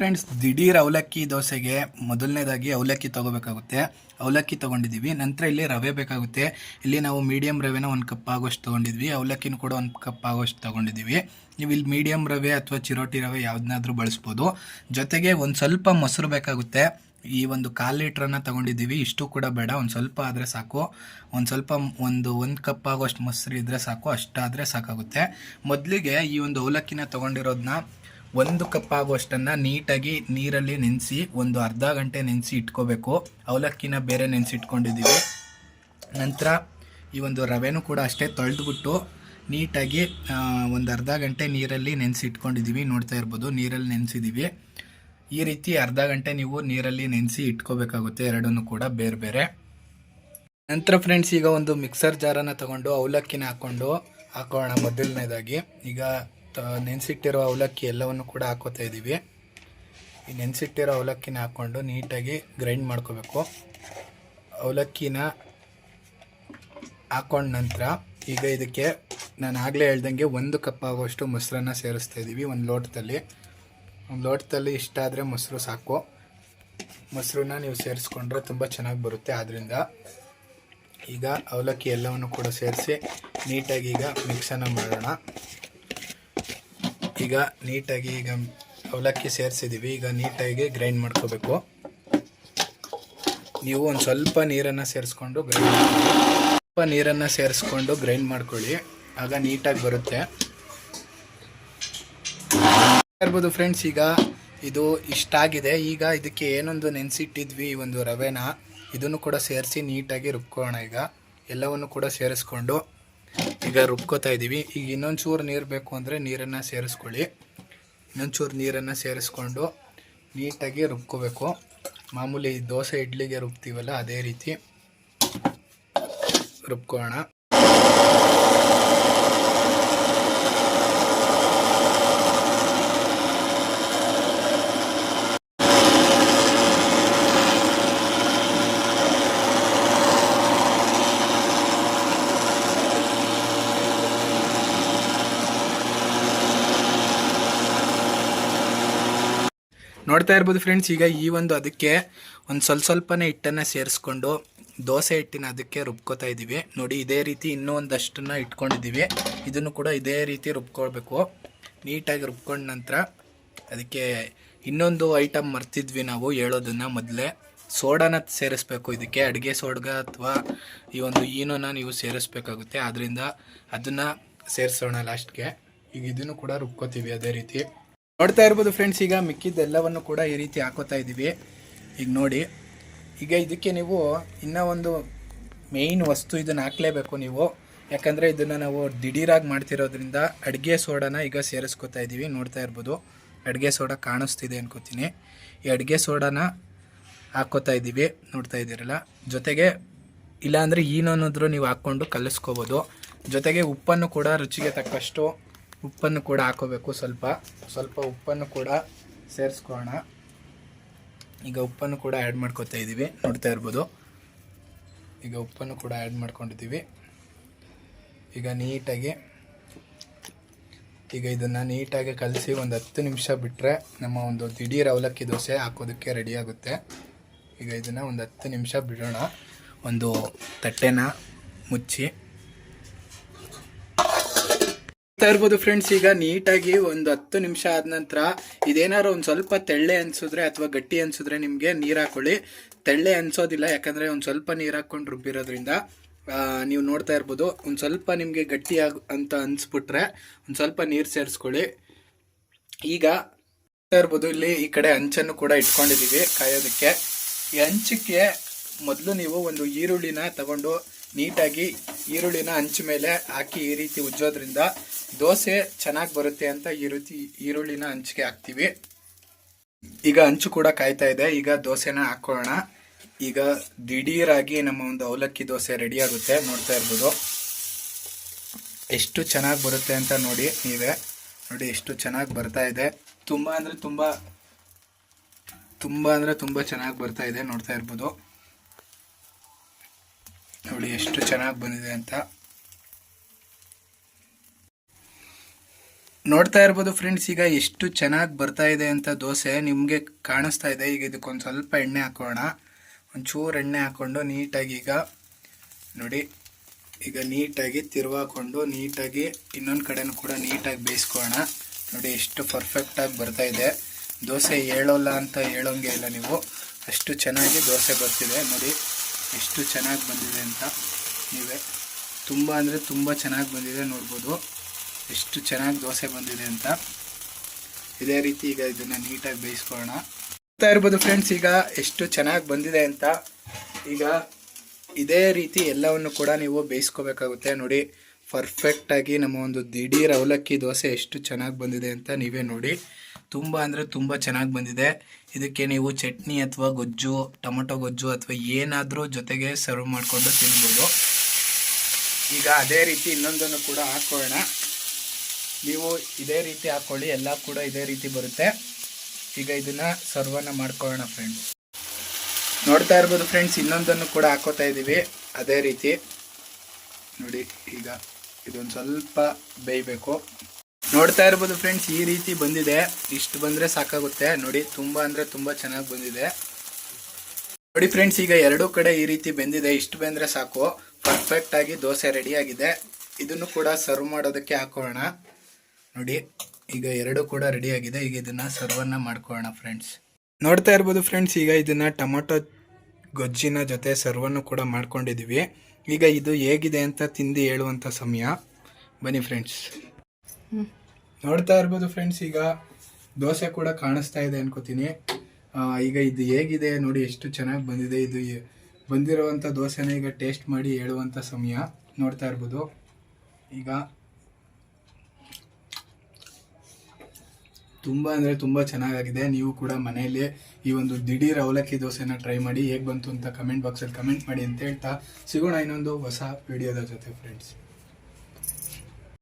Friends, ದಿಢೀರ್ ಅವಲಕ್ಕಿ ದೋಸೆಗೆ ಮೊದಲನೇದಾಗಿ ಅವಲಕ್ಕಿ ತಗೋಬೇಕಾಗುತ್ತೆ. ಅವಲಕ್ಕಿ ತೊಗೊಂಡಿದ್ದೀವಿ. ನಂತರ ಇಲ್ಲಿ ರವೆ ಬೇಕಾಗುತ್ತೆ. ಇಲ್ಲಿ ನಾವು ಮೀಡಿಯಂ ರವೆನ 1 ಕಪ್ ಆಗೋಷ್ಟು ತೊಗೊಂಡಿದ್ವಿ. ಅವಲಕ್ಕಿನೂ ಕೂಡ 1 ಕಪ್ ಆಗೋಷ್ಟು ತೊಗೊಂಡಿದ್ದೀವಿ. ನೀವು ಇಲ್ಲಿ ಮೀಡಿಯಂ ರವೆ ಅಥವಾ ಚಿರೋಟಿ ರವೆ ಯಾವುದನ್ನಾದ್ರೂ ಬಳಸ್ಬೋದು. ಜೊತೆಗೆ ಒಂದು ಸ್ವಲ್ಪ ಮೊಸರು ಬೇಕಾಗುತ್ತೆ. ಈ ಒಂದು 1/4 ಲೀಟ್ರನ್ನ ತೊಗೊಂಡಿದ್ದೀವಿ. ಇಷ್ಟು ಕೂಡ ಬೇಡ, ಒಂದು ಸ್ವಲ್ಪ ಆದರೆ ಸಾಕು. ಒಂದು ಸ್ವಲ್ಪ ಒಂದು ಕಪ್ ಆಗೋಷ್ಟು ಮೊಸರು ಇದ್ದರೆ ಸಾಕು, ಅಷ್ಟಾದರೆ ಸಾಕಾಗುತ್ತೆ. ಮೊದಲಿಗೆ ಈ ಒಂದು ಅವಲಕ್ಕಿನ ತೊಗೊಂಡಿರೋದನ್ನ 1 ಕಪ್ ಆಗುವಷ್ಟನ್ನು ನೀಟಾಗಿ ನೀರಲ್ಲಿ ನೆನೆಸಿ ಒಂದು ಅರ್ಧ ಗಂಟೆ ನೆನೆಸಿ ಇಟ್ಕೋಬೇಕು. ಅವಲಕ್ಕಿನ ಬೇರೆ ನೆನೆಸಿ ಇಟ್ಕೊಂಡಿದ್ದೀವಿ. ನಂತರ ಈ ಒಂದು ರವೆನೂ ಕೂಡ ಅಷ್ಟೇ ತೊಳೆದ್ಬಿಟ್ಟು ನೀಟಾಗಿ ಒಂದು ಅರ್ಧ ಗಂಟೆ ನೀರಲ್ಲಿ ನೆನೆಸಿ ಇಟ್ಕೊಂಡಿದ್ದೀವಿ. ನೋಡ್ತಾ ಇರ್ಬೋದು, ನೀರಲ್ಲಿ ನೆನೆಸಿದ್ದೀವಿ. ಈ ರೀತಿ ಅರ್ಧ ಗಂಟೆ ನೀವು ನೀರಲ್ಲಿ ನೆನೆಸಿ ಇಟ್ಕೋಬೇಕಾಗುತ್ತೆ, ಎರಡನ್ನೂ ಕೂಡ ಬೇರೆ ಬೇರೆ. ನಂತರ ಫ್ರೆಂಡ್ಸ್, ಈಗ ಒಂದು ಮಿಕ್ಸರ್ ಜಾರನ್ನು ತಗೊಂಡು ಅವಲಕ್ಕಿನ ಹಾಕೋಣ. ಮೊದಲನೇದಾಗಿ ಈಗ ನೆನೆಸಿಟ್ಟಿರೋ ಅವಲಕ್ಕಿ ಎಲ್ಲವನ್ನು ಕೂಡ ಹಾಕೋತಾ ಇದ್ದೀವಿ. ಈ ನೆನೆಸಿಟ್ಟಿರೋ ಅವಲಕ್ಕಿನ ಹಾಕ್ಕೊಂಡು ನೀಟಾಗಿ ಗ್ರೈಂಡ್ ಮಾಡ್ಕೋಬೇಕು. ಅವಲಕ್ಕಿನ ಹಾಕೊಂಡ ನಂತರ ಈಗ ಇದಕ್ಕೆ ನಾನು ಆಗಲೇ ಹೇಳ್ದಂಗೆ 1 ಕಪ್ ಆಗೋಷ್ಟು ಮೊಸರನ್ನು ಸೇರಿಸ್ತಾ ಇದ್ದೀವಿ. ಒಂದು ಲೋಟದಲ್ಲಿ ಇಷ್ಟ ಆದರೆ ಮೊಸರು ಸಾಕು. ಮೊಸರನ್ನ ನೀವು ಸೇರಿಸ್ಕೊಂಡ್ರೆ ತುಂಬ ಚೆನ್ನಾಗಿ ಬರುತ್ತೆ. ಆದ್ದರಿಂದ ಈಗ ಅವಲಕ್ಕಿ ಎಲ್ಲವನ್ನು ಕೂಡ ಸೇರಿಸಿ ನೀಟಾಗಿ ಈಗ ಮಿಕ್ಸನ್ನು ಮಾಡೋಣ. ಈಗ ನೀಟಾಗಿ ಅವಲಕ್ಕಿ ಸೇರಿಸಿದ್ದೀವಿ. ಈಗ ನೀಟಾಗಿ ಗ್ರೈಂಡ್ ಮಾಡ್ಕೋಬೇಕು. ನೀವು ಒಂದು ಸ್ವಲ್ಪ ನೀರನ್ನು ಸೇರಿಸ್ಕೊಂಡು ಗ್ರೈಂಡ್ ಮಾಡ್ಕೊಳ್ಳಿ, ಆಗ ನೀಟಾಗಿ ಬರುತ್ತೆ. ಇರ್ಬೋದು ಫ್ರೆಂಡ್ಸ್, ಈಗ ಇದು ಇಷ್ಟಾಗಿದೆ. ಈಗ ಇದಕ್ಕೆ ಏನೊಂದು ನೆನೆಸಿಟ್ಟಿದ್ವಿ ಈ ಒಂದು ರವೆನ, ಇದನ್ನು ಕೂಡ ಸೇರಿಸಿ ನೀಟಾಗಿ ರುಬ್ಕೋಣ. ಈಗ ಎಲ್ಲವನ್ನು ಕೂಡ ಸೇರಿಸ್ಕೊಂಡು ಈಗ ರುಬ್ಕೋತಾ ಇದ್ದೀವಿ. ಈಗ ಇನ್ನೊಂಚೂರು ನೀರು ಬೇಕು ಅಂದರೆ ನೀರನ್ನು ಸೇರಿಸ್ಕೊಳ್ಳಿ. ಇನ್ನೊಂಚೂರು ನೀರನ್ನು ಸೇರಿಸ್ಕೊಂಡು ನೀಟಾಗಿ ರುಬ್ಕೋಬೇಕು. ಮಾಮೂಲಿ ದೋಸೆ ಇಡ್ಲಿಗೆ ರುಬ್ತೀವಲ್ಲ, ಅದೇ ರೀತಿ ರುಬ್ಕೋಣ. ನೋಡ್ತಾ ಇರ್ಬೋದು ಫ್ರೆಂಡ್ಸ್, ಈಗ ಈ ಒಂದು ಅದಕ್ಕೆ ಒಂದು ಸ್ವಲ್ಪನೇ ಹಿಟ್ಟನ್ನು ಸೇರಿಸ್ಕೊಂಡು ದೋಸೆ ಹಿಟ್ಟಿನ ಅದಕ್ಕೆ ರುಬ್ಕೋತಾ ಇದ್ದೀವಿ. ನೋಡಿ, ಇದೇ ರೀತಿ ಇನ್ನೂ ಒಂದಷ್ಟನ್ನು ಇಟ್ಕೊಂಡಿದ್ದೀವಿ. ಇದನ್ನು ಕೂಡ ಇದೇ ರೀತಿ ರುಬ್ಕೊಳ್ಬೇಕು. ನೀಟಾಗಿ ರುಬ್ಕೊಂಡ ನಂತರ ಅದಕ್ಕೆ ಇನ್ನೊಂದು ಐಟಮ್ ಮರ್ತಿದ್ವಿ ನಾವು ಹೇಳೋದನ್ನು ಮೊದಲೇ, ಸೋಡಾನ ಸೇರಿಸ್ಬೇಕು. ಇದಕ್ಕೆ ಅಡುಗೆ ಸೋಡಾ ಅಥವಾ ಈ ಒಂದು ಈನೋನ ನೀವು ಸೇರಿಸ್ಬೇಕಾಗುತ್ತೆ. ಆದ್ದರಿಂದ ಅದನ್ನು ಸೇರಿಸೋಣ ಲಾಸ್ಟ್ಗೆ. ಈಗ ಇದನ್ನು ಕೂಡ ರುಬ್ಕೋತೀವಿ ಅದೇ ರೀತಿ. ನೋಡ್ತಾ ಇರ್ಬೋದು ಫ್ರೆಂಡ್ಸ್, ಈಗ ಮಿಕ್ಕಿದ್ದೆಲ್ಲವನ್ನು ಕೂಡ ಈ ರೀತಿ ಹಾಕೋತಾ ಇದ್ದೀವಿ. ಈಗ ನೋಡಿ, ಈಗ ಇದಕ್ಕೆ ನೀವು ಇನ್ನೂ ಒಂದು ಮೇಯ್ನ್ ವಸ್ತು ಇದನ್ನು ಹಾಕಲೇಬೇಕು ನೀವು, ಯಾಕಂದರೆ ಇದನ್ನು ನಾವು ದಿಢೀರಾಗಿ ಮಾಡ್ತಿರೋದ್ರಿಂದ ಅಡುಗೆ ಸೋಡಾನ ಈಗ ಸೇರಿಸ್ಕೋತಾ ಇದ್ದೀವಿ. ನೋಡ್ತಾ ಇರ್ಬೋದು, ಅಡುಗೆ ಸೋಡಾ ಕಾಣಿಸ್ತಿದೆ ಅನ್ಕೋತೀನಿ. ಈ ಅಡುಗೆ ಸೋಡಾನ ಹಾಕ್ಕೋತಾ ಇದ್ದೀವಿ, ನೋಡ್ತಾ ಇದ್ದೀರಲ್ಲ. ಜೊತೆಗೆ ಇಲ್ಲಾಂದರೆ ಏನನ್ನಾದರೂ ನೀವು ಹಾಕ್ಕೊಂಡು ಕಲಿಸ್ಕೋಬೋದು. ಜೊತೆಗೆ ಉಪ್ಪನ್ನು ಕೂಡ ರುಚಿಗೆ ತಕ್ಕಷ್ಟು ಉಪ್ಪನ್ನು ಕೂಡ ಹಾಕೋಬೇಕು. ಸ್ವಲ್ಪ ಉಪ್ಪನ್ನು ಕೂಡ ಸೇರಿಸ್ಕೊಳ್ಳೋಣ. ಈಗ ಉಪ್ಪನ್ನು ಕೂಡ ಆ್ಯಡ್ ಮಾಡ್ಕೊತಾ ಇದ್ದೀವಿ. ನೋಡ್ತಾ ಇರ್ಬೋದು, ಈಗ ಉಪ್ಪನ್ನು ಕೂಡ ಆ್ಯಡ್ ಮಾಡ್ಕೊಂಡಿದ್ದೀವಿ. ಈಗ ಇದನ್ನು ನೀಟಾಗಿ ಕಲಸಿ ಒಂದು 10 ನಿಮಿಷ ಬಿಟ್ಟರೆ ನಮ್ಮ ಒಂದು ದಿಢೀರ್ ಅವಲಕ್ಕಿ ದೋಸೆ ಹಾಕೋದಕ್ಕೆ ರೆಡಿಯಾಗುತ್ತೆ. ಈಗ ಇದನ್ನು ಒಂದು 10 ನಿಮಿಷ ಬಿಡೋಣ. ಒಂದು ತಟ್ಟೆನ ಮುಚ್ಚಿ ಇರ್ಬೋದು ಫ್ರೆಂಡ್ಸ್. ಈಗ ನೀಟಾಗಿ ಒಂದು 10 ನಿಮಿಷ ಆದ ನಂತರ ಇದೇನಾದ್ರು ಒಂದು ಸ್ವಲ್ಪ ತೆಳ್ಳೆ ಅನ್ಸಿದ್ರೆ ಅಥವಾ ಗಟ್ಟಿ ಅನ್ಸಿದ್ರೆ ನಿಮಗೆ ನೀರು ಹಾಕೊಳ್ಳಿ. ತೆಳ್ಳೆ ಅನ್ಸೋದಿಲ್ಲ, ಯಾಕಂದರೆ ಒಂದು ಸ್ವಲ್ಪ ನೀರು ಹಾಕ್ಕೊಂಡು ರುಬ್ಬಿರೋದ್ರಿಂದ. ನೀವು ನೋಡ್ತಾ ಇರ್ಬೋದು, ಒಂದು ಸ್ವಲ್ಪ ನಿಮಗೆ ಗಟ್ಟಿ ಅಂತ ಅನ್ಸ್ಬಿಟ್ರೆ ಒಂದು ಸ್ವಲ್ಪ ನೀರು ಸೇರಿಸ್ಕೊಳ್ಳಿ. ಈಗ ಇರ್ಬೋದು, ಇಲ್ಲಿ ಈ ಕಡೆ ಹಂಚನ್ನು ಕೂಡ ಇಟ್ಕೊಂಡಿದ್ದೀವಿ ಕಾಯೋದಕ್ಕೆ. ಈ ಹಂಚಕ್ಕೆ ಮೊದಲು ನೀವು ಒಂದು ಈರುಳ್ಳಿನ ತಗೊಂಡು ನೀಟಾಗಿ ಈರುಳ್ಳಿನ ಹಂಚು ಮೇಲೆ ಹಾಕಿ ಈ ರೀತಿ ಉಜ್ಜೋದ್ರಿಂದ ದೋಸೆ ಚೆನ್ನಾಗಿ ಬರುತ್ತೆ ಅಂತ ಈ ರೀತಿ ಈರುಳ್ಳಿನ ಹಂಚಿಗೆ ಹಾಕ್ತೀವಿ. ಈಗ ಹಂಚು ಕೂಡ ಕಾಯ್ತಾ ಇದೆ. ಈಗ ದೋಸೆನ ಹಾಕೋಣ. ಈಗ ದಿಢೀರಾಗಿ ನಮ್ಮ ಒಂದು ಅವಲಕ್ಕಿ ದೋಸೆ ರೆಡಿ ಆಗುತ್ತೆ. ನೋಡ್ತಾ ಇರ್ಬೋದು ಎಷ್ಟು ಚೆನ್ನಾಗಿ ಬರುತ್ತೆ ಅಂತ. ನೋಡಿ, ನೀವೇ ನೋಡಿ ಎಷ್ಟು ಚೆನ್ನಾಗಿ ಬರ್ತಾ ಇದೆ. ತುಂಬ ಚೆನ್ನಾಗಿ ಬರ್ತಾ ಇದೆ. ನೋಡ್ತಾ ಇರ್ಬೋದು, ನೋಡಿ ಎಷ್ಟು ಚೆನ್ನಾಗಿ ಬಂದಿದೆ ಅಂತ. ನೋಡ್ತಾ ಇರ್ಬೋದು ಫ್ರೆಂಡ್ಸ್, ಈಗ ಎಷ್ಟು ಚೆನ್ನಾಗಿ ಬರ್ತಾ ಇದೆ ಅಂತ ದೋಸೆ ನಿಮಗೆ ಕಾಣಿಸ್ತಾ ಇದೆ. ಈಗ ಇದಕ್ಕೊಂದು ಸ್ವಲ್ಪ ಎಣ್ಣೆ ಹಾಕೋಣ. ಒಂಚೂರು ಎಣ್ಣೆ ಹಾಕ್ಕೊಂಡು ನೀಟಾಗಿ ಈಗ ನೋಡಿ, ಈಗ ನೀಟಾಗಿ ತಿರುವಾಕೊಂಡು ನೀಟಾಗಿ ಇನ್ನೊಂದು ಕಡೆನೂ ಕೂಡ ನೀಟಾಗಿ ಬೇಯಿಸ್ಕೊಳ್ಳೋಣ. ನೋಡಿ ಎಷ್ಟು ಪರ್ಫೆಕ್ಟಾಗಿ ಬರ್ತಾ ಇದೆ. ದೋಸೆ ಹೇಳೋಲ್ಲ ಅಂತ ಹೇಳೋಂಗೆ ಇಲ್ಲ ನೀವು, ಅಷ್ಟು ಚೆನ್ನಾಗಿ ದೋಸೆ ಬರ್ತಿದೆ. ನೋಡಿ ಎಷ್ಟು ಚೆನ್ನಾಗಿ ಬಂದಿದೆ ಅಂತ ನೀವೇ, ತುಂಬ ಅಂದರೆ ತುಂಬ ಚೆನ್ನಾಗಿ ಬಂದಿದೆ. ನೋಡ್ಬೋದು ಎಷ್ಟು ಚೆನ್ನಾಗಿ ದೋಸೆ ಬಂದಿದೆ ಅಂತ. ಇದೇ ರೀತಿ ಈಗ ಇದನ್ನು ನೀಟಾಗಿ ಬೇಯಿಸ್ಕೊಳ್ಳೋಣ. ನೋಡ್ತಾ ಇರ್ಬೋದು ಫ್ರೆಂಡ್ಸ್, ಈಗ ಎಷ್ಟು ಚೆನ್ನಾಗಿ ಬಂದಿದೆ ಅಂತ. ಈಗ ಇದೇ ರೀತಿ ಎಲ್ಲವನ್ನು ಕೂಡ ನೀವು ಬೇಯಿಸ್ಕೋಬೇಕಾಗುತ್ತೆ. ನೋಡಿ ಪರ್ಫೆಕ್ಟಾಗಿ ನಮ್ಮ ಒಂದು ದಿಢೀರ್ ಅವಲಕ್ಕಿ ದೋಸೆ ಎಷ್ಟು ಚೆನ್ನಾಗಿ ಬಂದಿದೆ ಅಂತ ನೀವೇ ನೋಡಿ. ತುಂಬ ಅಂದರೆ ತುಂಬ ಚೆನ್ನಾಗಿ ಬಂದಿದೆ. ಇದಕ್ಕೆ ನೀವು ಚಟ್ನಿ ಅಥವಾ ಗೊಜ್ಜು, ಟೊಮೊಟೊ ಗೊಜ್ಜು ಅಥವಾ ಏನಾದರೂ ಜೊತೆಗೆ ಸರ್ವ್ ಮಾಡಿಕೊಂಡು ತಿನ್ಬೋದು. ಈಗ ಅದೇ ರೀತಿ ಇನ್ನೊಂದನ್ನು ಕೂಡ ಹಾಕ್ಕೊಳ್ಳೋಣ. ನೀವು ಇದೇ ರೀತಿ ಹಾಕ್ಕೊಳ್ಳಿ, ಎಲ್ಲ ಕೂಡ ಇದೇ ರೀತಿ ಬರುತ್ತೆ. ಈಗ ಇದನ್ನು ಸರ್ವನ್ನು ಮಾಡ್ಕೊಳ್ಳೋಣ ಫ್ರೆಂಡ್ಸ್. ನೋಡ್ತಾ ಇರ್ಬೋದು ಫ್ರೆಂಡ್ಸ್, ಇನ್ನೊಂದನ್ನು ಕೂಡ ಹಾಕೋತಾ ಇದ್ದೀವಿ ಅದೇ ರೀತಿ. ನೋಡಿ ಈಗ ಇದೊಂದು ಸ್ವಲ್ಪ ಬೇಯಬೇಕು. ನೋಡ್ತಾ ಇರ್ಬೋದು ಫ್ರೆಂಡ್ಸ್, ಈ ರೀತಿ ಬಂದಿದೆ. ಇಷ್ಟು ಬಂದರೆ ಸಾಕಾಗುತ್ತೆ. ನೋಡಿ ತುಂಬ ಅಂದರೆ ತುಂಬ ಚೆನ್ನಾಗಿ ಬಂದಿದೆ. ನೋಡಿ ಫ್ರೆಂಡ್ಸ್, ಈಗ ಎರಡೂ ಕಡೆ ಈ ರೀತಿ ಬೆಂದಿದೆ. ಇಷ್ಟು ಬೆಂದರೆ ಸಾಕು, ಪರ್ಫೆಕ್ಟಾಗಿ ದೋಸೆ ರೆಡಿಯಾಗಿದೆ. ಇದನ್ನು ಕೂಡ ಸರ್ವ್ ಮಾಡೋದಕ್ಕೆ ಹಾಕೋಣ. ನೋಡಿ ಈಗ ಎರಡೂ ಕೂಡ ರೆಡಿಯಾಗಿದೆ. ಈಗ ಇದನ್ನು ಸರ್ವನ್ನು ಮಾಡ್ಕೊಳ್ಳೋಣ ಫ್ರೆಂಡ್ಸ್. ನೋಡ್ತಾ ಇರ್ಬೋದು ಫ್ರೆಂಡ್ಸ್, ಈಗ ಇದನ್ನು ಟೊಮೊಟೊ ಗೊಜ್ಜಿನ ಜೊತೆ ಸರ್ವನ್ನು ಕೂಡ ಮಾಡ್ಕೊಂಡಿದ್ದೀವಿ. ಈಗ ಇದು ಹೇಗಿದೆ ಅಂತ ತಿಂದು ಹೇಳುವಂಥ ಸಮಯ. ಬನ್ನಿ ಫ್ರೆಂಡ್ಸ್. ನೋಡ್ತಾ ಇರ್ಬೋದು ಫ್ರೆಂಡ್ಸ್, ಈಗ ದೋಸೆ ಕೂಡ ಕಾಣಿಸ್ತಾ ಇದೆ ಅನ್ಕೋತೀನಿ. ಈಗ ಇದು ಹೇಗಿದೆ ನೋಡಿ, ಎಷ್ಟು ಚೆನ್ನಾಗಿ ಬಂದಿದೆ. ಇದು ಬಂದಿರುವಂಥ ದೋಸೆನ ಈಗ ಟೇಸ್ಟ್ ಮಾಡಿ ಹೇಳುವಂಥ ಸಮಯ. ನೋಡ್ತಾ ಇರ್ಬೋದು, ಈಗ ತುಂಬ ಅಂದರೆ ತುಂಬ ಚೆನ್ನಾಗಿದೆ. ನೀವು ಕೂಡ ಮನೆಯಲ್ಲಿ ಈ ಒಂದು ದಿಢೀರ್ ಅವಲಕ್ಕಿ ದೋಸೆನ ಟ್ರೈ ಮಾಡಿ. ಹೇಗೆ ಬಂತು ಅಂತ ಕಮೆಂಟ್ ಬಾಕ್ಸಲ್ಲಿ ಕಮೆಂಟ್ ಮಾಡಿ ಅಂತ ಹೇಳ್ತಾ ಸಿಗೋಣ ಇನ್ನೊಂದು ಹೊಸ ವಿಡಿಯೋದ ಜೊತೆ ಫ್ರೆಂಡ್ಸ್.